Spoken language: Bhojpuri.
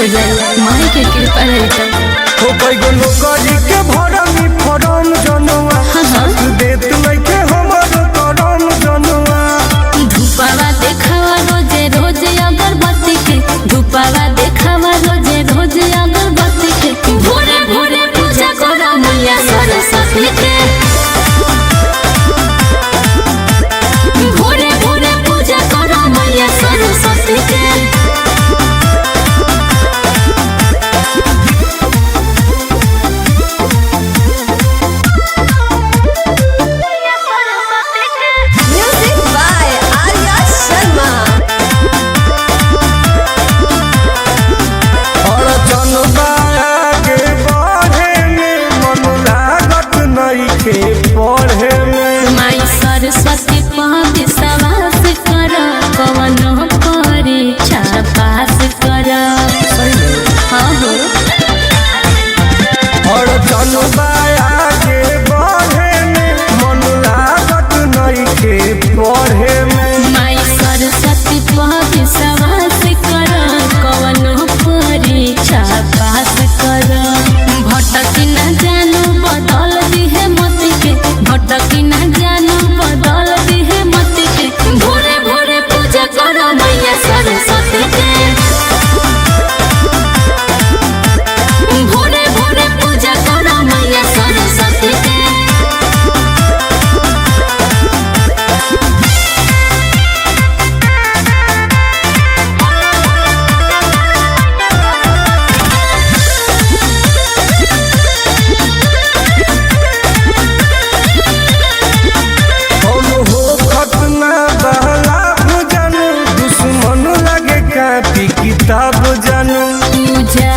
हो जाए माई के कृपा रही तो हो कईगो नौकरी के भरमी फॉर्म जनुआ साथ देत लइके हमर करम जनुआ धूपावा देखावा रोजे रोजे अगरबत्ती के धूपावा देखावा रोजे रोजे अगरबत्ती के भोरे भोरे पूजा करो मैया सरस्वती के भोरे भोरे पूजा करो मैया सरस्वती के पढ़े में माई सरस्वती पाद सवास कर कवनो परीक्षा पास कर हाँ हो और जनबा आगे बढ़े में मन लागत नइखे पढ़े में माई सरस्वती पाद सवास कर कवनो परीक्षा पास कर भटकी न जानू बदल दिहे मति के भटकी न जानू बदल दिहे मति के भोरे भोरे पूजा करो मैया सरस्वती के भोरे भोरे पूजा करो मैया सरस्वती के दुश्मन लगे कापी किताब जानू पूजा